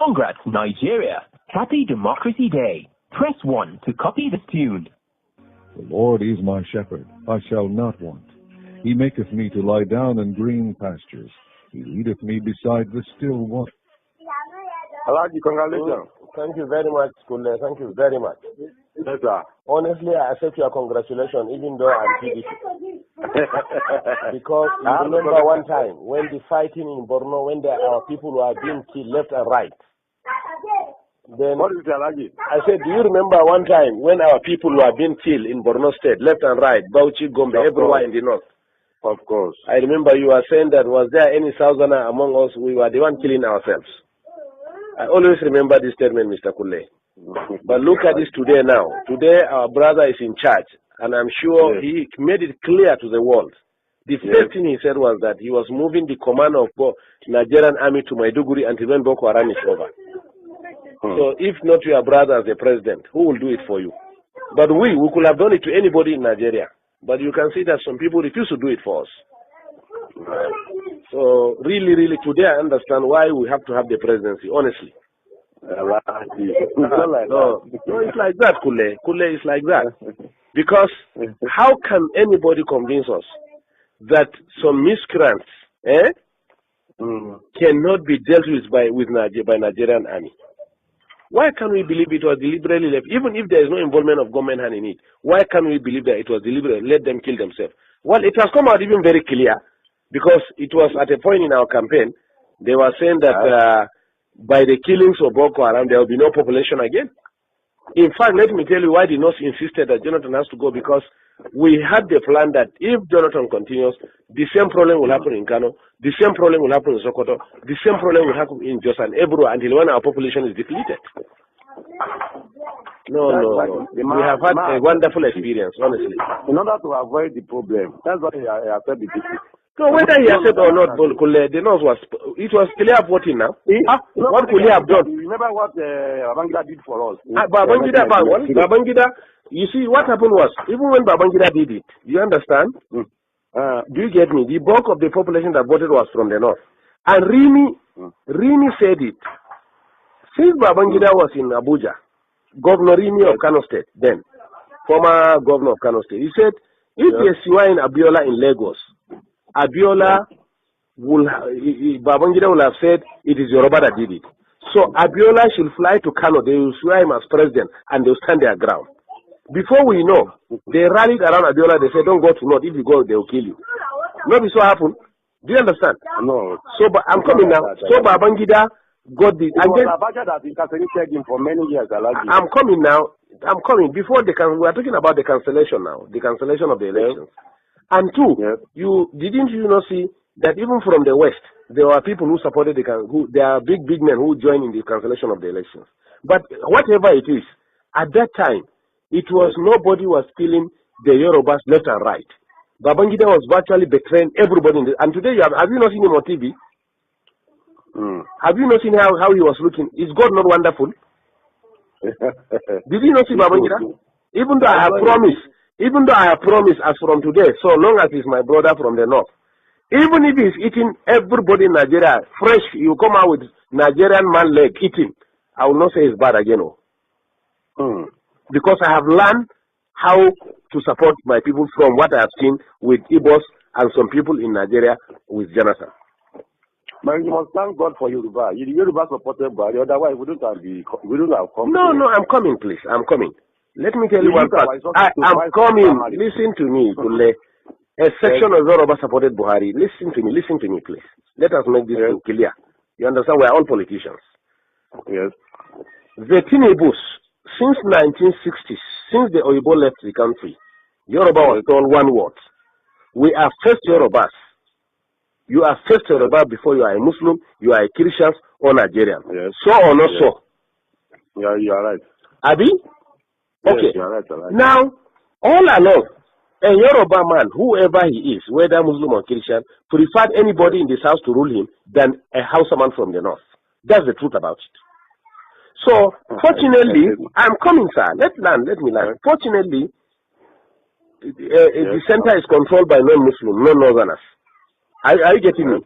Congrats, Nigeria. Happy Democracy Day. Press 1 to copy this tune. The Lord is my shepherd, I shall not want. He maketh me to lie down in green pastures. He leadeth me beside the still water. Alaji, congratulations. Thank you very much, Kule. Thank you very much. Yes, sir. Honestly, I accept your congratulations, even though I'm PDP. Because I remember one time when the fighting in Borno, when our people were being killed left and right. Then what is it, Alaji? I said, do you remember one time when our people were being killed in Borno State, left and right, Bauchi, Gombe, everywhere in the north? Of course. I remember you were saying that was there any Southerner among us, we were the one killing ourselves. I always remember this statement, Mr. Kule. But look at this today now. Today, our brother is in charge, and I'm sure he made it clear to the world. The first thing he said was that he was moving the command of Nigerian army to Maiduguri until when Boko Haram is over. So if not your brother as the president, who will do it for you? But we could have done it to anybody in Nigeria. But you can see that some people refuse to do it for us. So really, today I understand why we have to have the presidency, honestly. No, it's like that, Kule. Kule is like that. Because how can anybody convince us that some miscreants cannot be dealt with by Nigerian army? Why can't we believe it was deliberately left? Even if there is no involvement of government hand in it, why can't we believe that it was deliberate? Let them kill themselves. Well, it has come out even very clear, because it was at a point in our campaign, they were saying that by the killings of Boko Haram, there will be no population again. In fact, let me tell you why the North insisted that Jonathan has to go, because we had the plan that if Jonathan continues, the same problem will happen in Kano, the same problem will happen in Sokoto, the same problem will happen in Jos and Ebro until when our population is depleted. No. We have had a wonderful experience, honestly. In order to avoid the problem, that's why I said the people. So whether he accepted or not, the nose it was clear voting now. What could he have done? Remember what Babangida did for us? Babangida, you see, what happened was, even when Babangida did it, you understand? Do you get me? The bulk of the population that voted was from the north. And Rimi said it. Since Babangida was in Abuja, Governor Rimi of Kano State, then, former governor of Kano State, he said, if there's in Abiola in Lagos, Babangida will have said it is Yoruba that did it. So Abiola should fly to Kano, they will swear him as president, and they'll stand their ground. Before we know, they rallied around Abiola, they said, don't go to North, if you go, they will kill you. Nobody saw happen. Do you understand? No. So, but I'm coming now. So Babangida got the... And then, that incarcerated him for many years. I'm coming now. I'm coming. Before we are talking about the cancellation now, the cancellation of the elections. And two, didn't you not see that even from the West, there were people who supported there are big men who joined in the cancellation of the elections. But whatever it is, at that time, it was nobody was killing the Yorubas left and right. Babangida was virtually betraying everybody. And today, have you not seen him on TV? Have you not seen how he was looking? Is God not wonderful? Did you not see Babangida? Even though I have promised as from today, so long as he's my brother from the north, even if he's eating everybody in Nigeria fresh, you come out with Nigerian man leg eating, I will not say it's bad again. Because I have learned how to support my people from what I have seen with Igbos and some people in Nigeria with Jonathan. But you must thank God for Yoruba. Yoruba supported Buhari, otherwise we wouldn't have come. No, I'm coming, please. I'm coming. Let me tell you one part. I'm coming. Listen to me, Kule. A section of Yoruba supported Buhari. Listen to me, please. Let us make this thing clear. You understand? We are all politicians. Yes. The Tinebus, since 1960s, since the Oyibo left the country, Yoruba was told one word. We are first Yorubas. You are first Yoruba before you are a Muslim, you are a Christian or Nigerian. Yes. So or not so? Yeah, you are right. Abi? Okay. Yes, right. Now, all along, a Yoruba man, whoever he is, whether Muslim or Christian, preferred anybody in this house to rule him than a Hausa man from the north. That's the truth about it. So, fortunately, I'm coming, sir. Let me learn. Fortunately, the center is controlled by non-Muslim, non-Northerners. Are you getting me?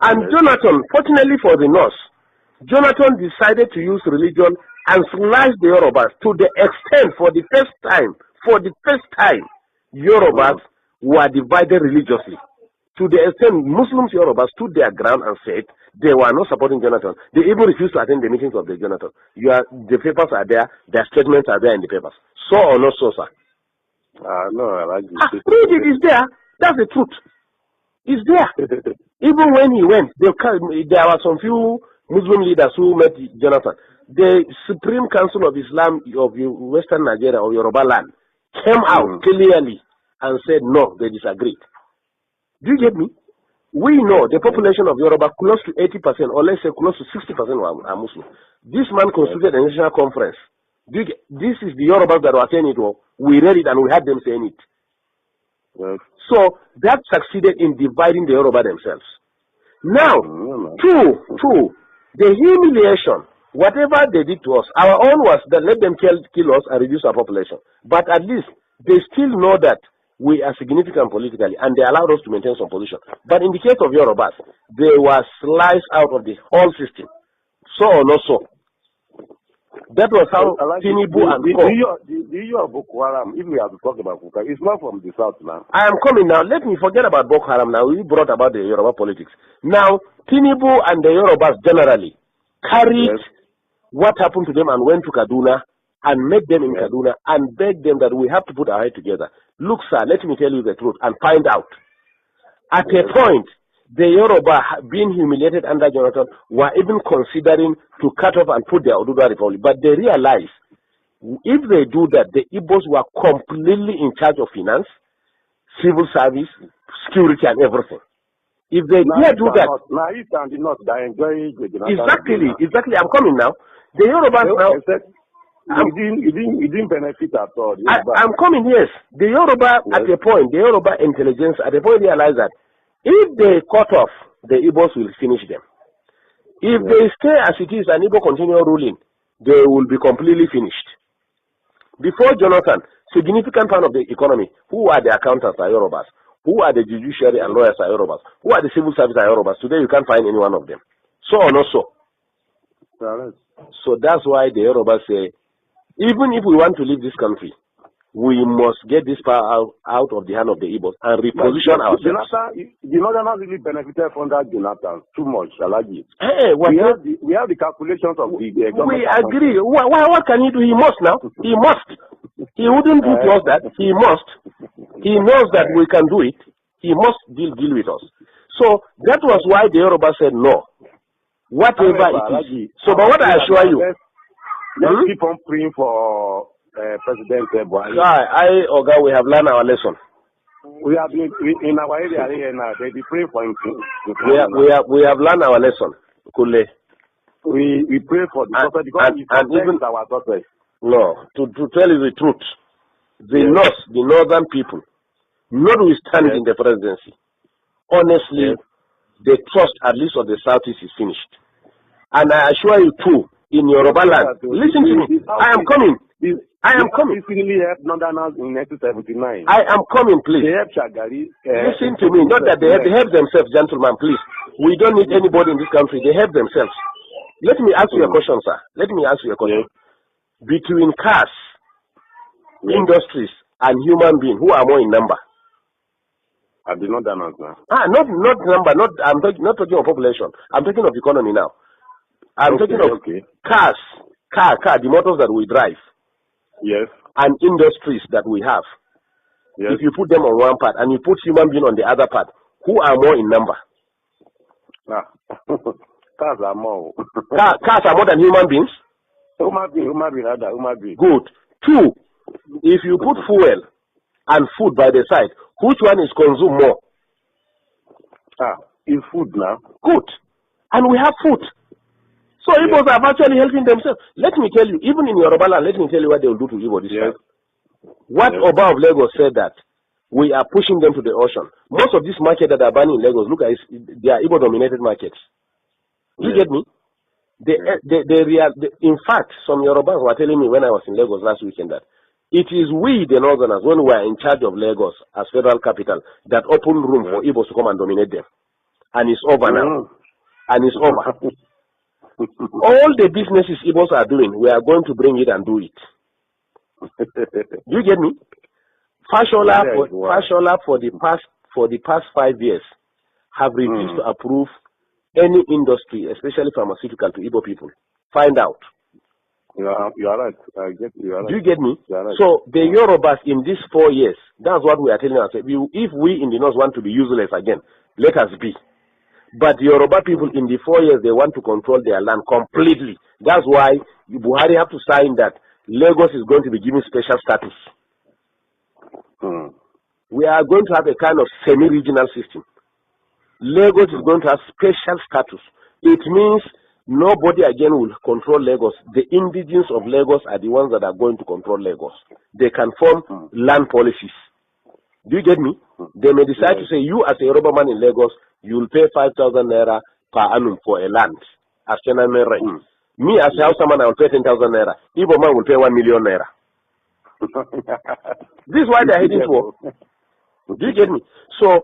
And Jonathan, fortunately for the North, Jonathan decided to use religion and slash the Yorubas to the extent, for the first time, Yorubas were divided religiously. To the extent Muslims Yorubas stood their ground and said they were not supporting Jonathan. They even refused to attend the meetings of the Jonathan. The papers are there, their statements are there in the papers. So or not so, sir? No, I like it. Read it, it's there. That's the truth. It's there. Even when he went, there were some few Muslim leaders who met Jonathan. The Supreme Council of Islam of Western Nigeria or Yoruba land came out clearly and said no, they disagreed. Do you get me? We know the population of Yoruba, close to 80%, or let's say close to 60% are Muslim. This man constituted a national conference. This is the Yorubas that were saying it. We read it and we had them saying it. Yes. So that succeeded in dividing the Yoruba themselves. Now, two, the humiliation, whatever they did to us, our own was that let them kill us and reduce our population. But at least they still know that we are significant politically and they allowed us to maintain some position. But in the case of Yorubas, they were sliced out of the whole system. So or not so. That was how Tinubu and the issue of Boko Haram, if we have to talk about Boko Haram, it's not from the south now. I am coming now. Let me forget about Boko Haram now. We brought about the Yoruba politics. Now, Tinubu and the Yorubas generally carried what happened to them and went to Kaduna and met them in Kaduna and begged them that we have to put our head together. Look, sir, let me tell you the truth and find out. At a point, the Yoruba, being humiliated under Jonathan, were even considering to cut off and put their Oduduwa Republic. But they realized if they do that, the Igbos were completely in charge of finance, civil service, security, and everything. If they dare do that, now East and the North, they enjoy exactly. I'm coming now. The Yorubas now. It didn't benefit at all. I'm coming, yes. The Yoruba at a point, the Yoruba intelligence at a point realized that if they cut off, the Igbos will finish them. If they stay as it is and Igbo continue ruling, they will be completely finished. Before Jonathan, significant part of the economy, who are the accountants are Yorubas, who are the judiciary and lawyers are Yorubas, who are the civil service are Yorubas. Today you can't find any one of them. So or not so? So that's why the Yorubas say, even if we want to leave this country, we must get this power out of the hand of the Igbos and reposition ourselves. The Northerners really benefited from that Jonathan too much, Alagi. Hey, we have the calculations of the we agree. What can he do? He must now. He must. He wouldn't do to us that. He must. He knows that we can do it. He must deal with us. So that was why the Yoruba said no. Whatever it is. So, but what I assure you, let's keep on praying for President Buhari. Oga, we have learned our lesson. We have been in our area here now. They be praying for him. We have learned our lesson. Kule. We pray for the prophet because and even our prophet. No, to tell you the truth, the North, the northern people, notwithstanding the presidency, honestly, the trust at least of the Southeast is finished. And I assure you too, in Yoruba land, listen to me. I am coming. I am coming. Really helped Northerners in 1979. I am coming, please. They helped Shagari. Listen to me. Not that they help themselves, gentlemen, please. We don't need anybody in this country. They help themselves. Let me ask you a question, sir. Let me ask you a question. Between cars, industries, and human beings, who are more in number? At the Northerners now. Not number. I'm not talking of population. I'm talking of economy now. I'm talking of cars, the motors that we drive. Yes. And industries that we have. Yes. If you put them on one part and you put human being on the other part, who are more in number? Cars are more. Cars are more than human beings? Human being. Good. Two, if you put fuel and food by the side, which one is consumed more? It's food now. Good. And we have food. So Igbos are actually helping themselves. Let me tell you, even in Yoruba land, let me tell you what they will do to Igbo this time. What Oba of Lagos said that we are pushing them to the ocean. Most of these markets that are banning in Lagos, look at it, they are Igbo-dominated markets. You get me? In fact, some Yorubas were telling me when I was in Lagos last weekend that it is we, the Northerners, when we are in charge of Lagos as federal capital, that open room for Igbos to come and dominate them. And it's over now. And it's over. All the businesses Igbos are doing, we are going to bring it and do it. Do you get me? Fashola for the past 5 years have refused to approve any industry, especially pharmaceutical, to Igbo people. Find out. You are right. I get you. Are right. Do you get me? Right. So the Yorubas in these 4 years, that's what we are telling ourselves. If we in the north want to be useless again, let us be. But the Yoruba people in the 4 years, they want to control their land completely. That's why Buhari have to sign that Lagos is going to be given special status. We are going to have a kind of semi-regional system. Lagos is going to have special status. It means nobody again will control Lagos. The indigenes of Lagos are the ones that are going to control Lagos. They can form land policies. Do you get me? They may decide to say, you as a Yoruba man in Lagos, you will pay 5,000 naira per annum for a land as tenement rent. Me as a Hausa man, I will pay 10,000 naira. Igbo man will pay 1 million naira. This is why they are heading for. Do you get me? So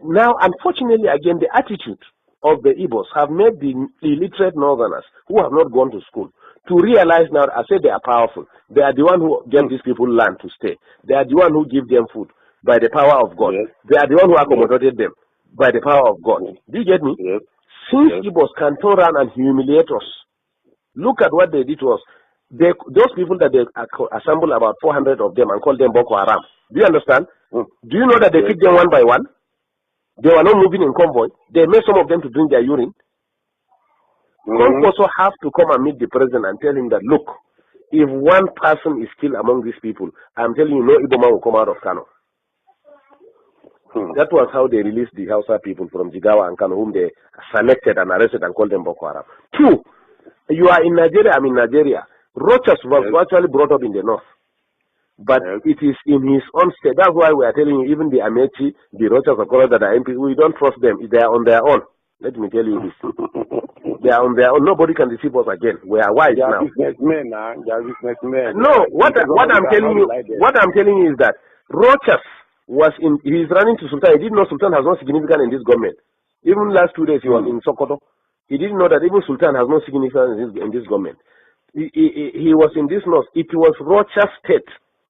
now, unfortunately, again, the attitude of the Igbos have made the illiterate northerners who have not gone to school to realize now, I say they are powerful. They are the one who gave these people land to stay. They are the one who give them food by the power of God. They are the one who accommodated them by the power of God. Do you get me? Since Igbos can turn around and humiliate us, look at what they did to us. Those people that they assembled, about 400 of them, and called them Boko Haram. Do you understand? Do you know that they picked them one by one? They were not moving in convoy. They made some of them to drink their urine. Also have to come and meet the president and tell him that, look, if one person is killed among these people, I'm telling you, no Igbo man will come out of Kano. That was how they released the Hausa people from Jigawa and Kano, whom they selected and arrested and called them Boko Haram. 2, you are in Nigeria, I'm in Nigeria. Rochas was actually brought up in the north. But it is in his own state. That's why we are telling you, even the Amechi, the Rochas of Colorado that are MP, we don't trust them. They are on their own. Let me tell you this. They are on their own. Nobody can deceive us again. We are wise now. Businessmen, they are businessmen. No, what I'm telling you is that Rochas he's running to Sultan. He didn't know Sultan has no significance in this government. Even last 2 days he was in Sokoto. He didn't know that even Sultan has no significance in this government. He was in this north. It was Rochas State,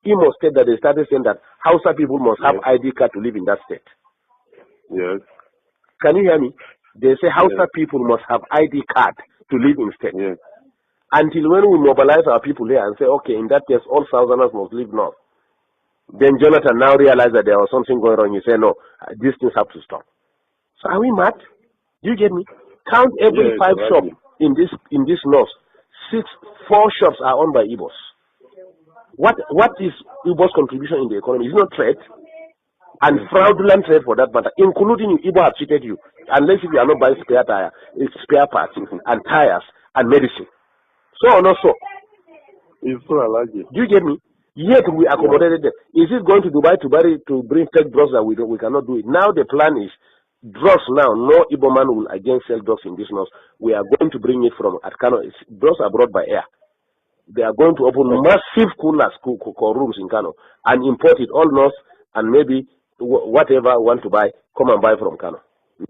Imo State, that they started saying that Hausa people must have ID card to live in that state. Yes. Can you hear me? They say Hausa people must have ID card to live in state. Yes. Until when we mobilize our people here and say, okay, in that case, all Southerners must live north. Then Jonathan now realized that there was something going on. He said, no, these things have to stop. So are we mad? Do you get me? Count every 5 shops in this north. 4 shops are owned by Igbos. What is Igbo's contribution in the economy? It's not trade, and fraudulent trade for that matter, including you. Igbo have cheated you, unless if you are not buying spare parts and tires and medicine. So on also. It's so allergic. Do you get me? Yet we accommodated them. Is it going to Dubai to bring fake drugs that we cannot do it? Now the plan is drugs now. No Igbo man will again sell drugs in this north. We are going to bring it from Kano. Drugs are brought by air. They are going to open massive coolers, rooms in Kano and import it all north, and maybe whatever want to buy, come and buy from Kano.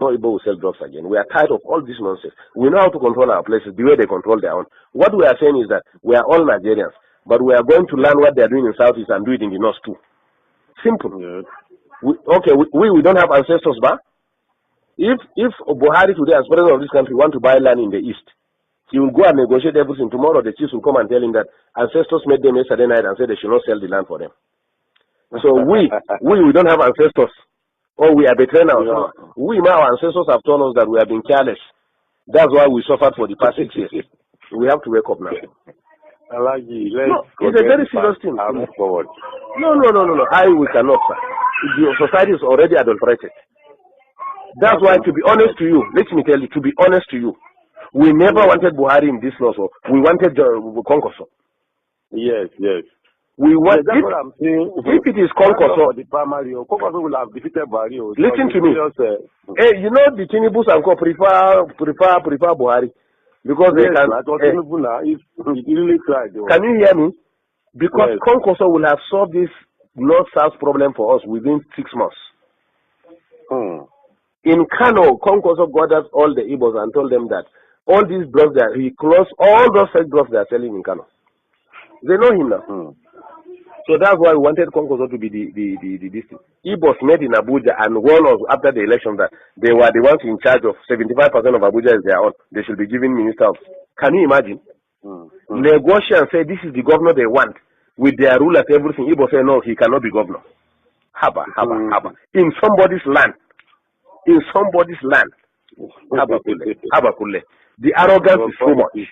No Igbo will sell drugs again. We are tired of all this nonsense. We know how to control our places the way they control their own. What we are saying is that we are all Nigerians, but we are going to learn what they are doing in Southeast and do it in the North too. Simple. Yes. We don't have ancestors, but if Buhari today, as president of this country, want to buy land in the East, he will go and negotiate everything. Tomorrow the chiefs will come and tell him that ancestors made them yesterday night and said they should not sell the land for them. So we don't have ancestors, or we are betraying ourselves. Our ancestors have told us that we have been careless. That's why we suffered for the past 6 years. We have to wake up now. It's a very serious thing. Move forward. No. We cannot, sir. The society is already adulterated. That's why, to be honest to you, let me tell you, to be honest to you, we never wanted Buhari in this law, so we wanted Konkoso. Yes. We want, that's what I'm saying. If it is Konkoso, the primary, Konkoso will have defeated Buhari. Listen to me. Hey, you know the Tinubus and Co prefer Buhari because they can. Really tried. Can you hear me? Because Konkoso will have solved this North-South problem for us within 6 months. In Kano, Konkoso gathered all the Igbos and told them that all these drugs that he closed all those fake drugs they are selling in Kano. They know him now. So that's why we wanted Konkozo to be the district. Igbos met in Abuja and warned us after the election that they were the ones in charge of 75% of Abuja is their own. They should be given minister of. Can you imagine? Negotiate and say this is the governor they want with their rulers, everything. Igbo say no, he cannot be governor. Haba. In somebody's land. In somebody's land. Haba kule. The arrogance is too much.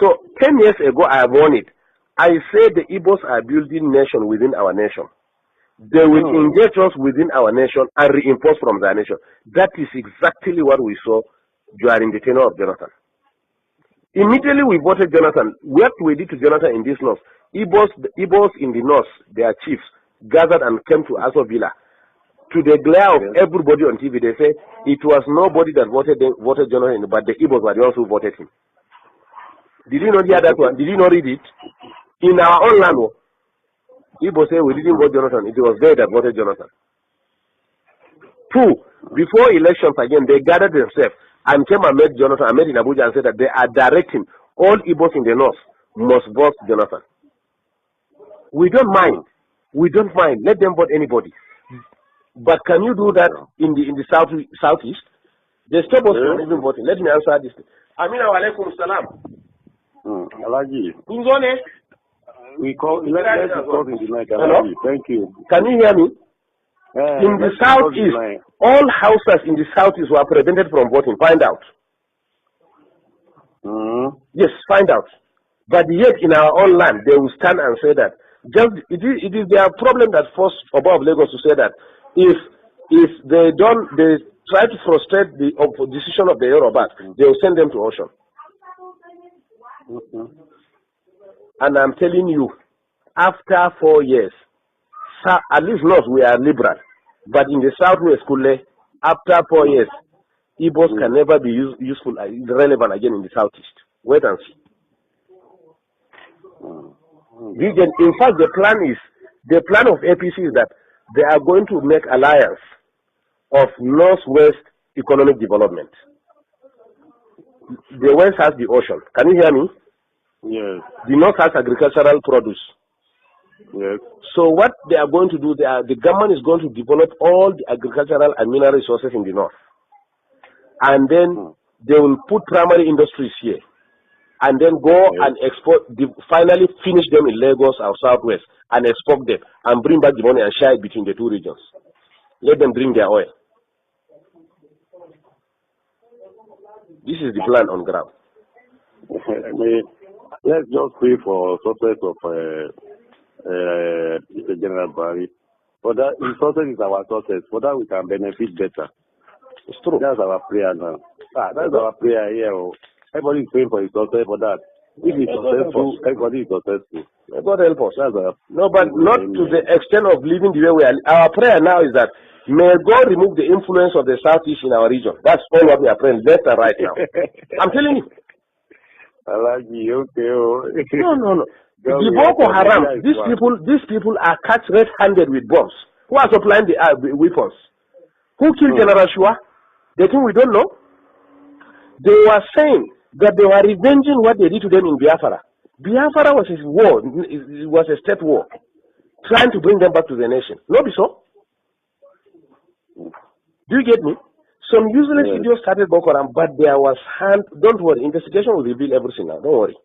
So 10 years ago I have warned it. I say the Igbos are building nation within our nation. They will engage us within our nation and reinforce from their nation. That is exactly what we saw during the tenure of Jonathan. Immediately we voted Jonathan. What we did to Jonathan in this north, Igbos in the north, their chiefs, gathered and came to Aso Villa. To the glare of everybody on TV, they say it was nobody that voted Jonathan, but the Igbos were the ones who voted him. Did you not hear that one? Did you not read it? In our own land, Igbos say we didn't vote Jonathan. It was they that voted Jonathan. 2, before elections again, they gathered themselves and came and met Jonathan, and met in Abuja and said that they are directing all Igbos in the north must vote Jonathan. We don't mind. We don't mind. Let them vote anybody. But can you do that in the southeast? They stop us from even voting. Let me answer this. Amina wa alaikum salam. Alaji. Unzone. We call let's talk in the night. Alaji. Thank you. Can you hear me? In the southeast, all houses in the southeast were prevented from voting. Find out. Yes, find out. But yet in our own land, they will stand and say that. Just it is their problem that forced above Lagos to say that if they try to frustrate the decision of the Yorubas, they will send them to ocean. And I'm telling you, after 4 years, at least not we are liberal, but in the southwest, after 4 years, Igbos can never be useful, relevant again in the southeast. Wait and see. In fact, the plan of APC is that they are going to make alliance of northwest economic development. The west has the ocean. Can you hear me? Yes. The north has agricultural produce. Yes. So what they are going to do, the government is going to develop all the agricultural and mineral resources in the north. And then they will put primary industries here. And then go and export, finally finish them in Lagos or Southwest and export them and bring back the money and share it between the two regions. Let them bring their oil. This is the plan on ground. Let's just pray for success of General Barry. For that, his success is our success. For that, we can benefit better. It's true. That's our prayer now. That's our prayer here. Everybody is praying for his success for that. If he's successful, everybody is successful. God help us. No, but not to the extent of living the way we are. Our prayer now is that may God remove the influence of the Southeast in our region. That's all what we are praying left and right now. I'm telling you. I like you, okay. No. The Boko Haram, these people are catch red-handed with bombs. Who are supplying the weapons? Who killed General Shua? They think we don't know. They were saying that they were revenging what they did to them in Biafra. Biafra was a war. It was a state war. Trying to bring them back to the nation. No, be so? Do you get me? Some useless videos started Boko Haram, but there was hand. Don't worry, investigation will reveal everything now. Don't worry.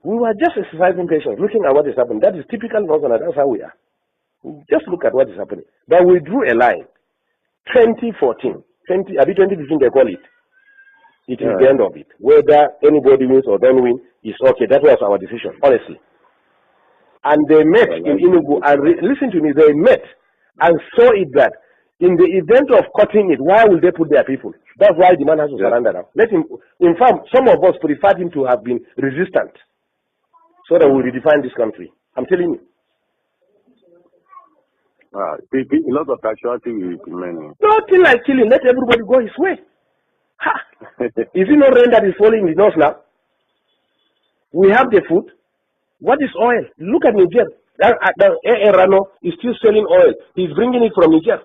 We were just exercising patience, looking at what is happening. That is typical Northern. That's how we are. Just look at what is happening. But we drew a line. 2014, 2015 they call it. It is the end of it. Whether anybody wins or don't win is okay. That was our decision, honestly. And they met in Enugu and listen to me. They met and saw it that in the event of cutting it, why will they put their people? That's why the man has to surrender now. Let him. In fact, some of us preferred him to have been resistant, so that we will redefine this country. I'm telling you. A lot of casualty will be many. Nothing like killing. Let everybody go his way. Ha! Is it not rain that is falling in the north now? We have the food. What is oil? Look at Niger. Rano is still selling oil. He's bringing it from Niger.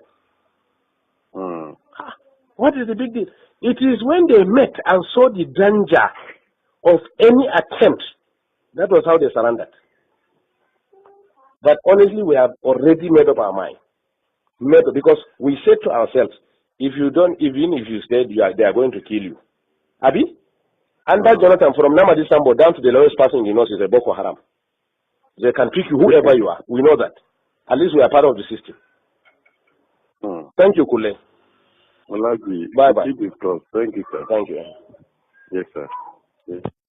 What is the big deal? It is when they met and saw the danger of any attempt, that was how they surrendered. But honestly, we have already made up our mind. Because we said to ourselves, if you don't, even if you stay, they are going to kill you. Abi? Under Jonathan, from Namadi Sambo down to the lowest person in the north is a Boko Haram. They can pick you whoever you are. We know that. At least we are part of the system. Thank you, Kule. Well, bye-bye. Thank you, sir. Thank you. Yes, sir. Yes.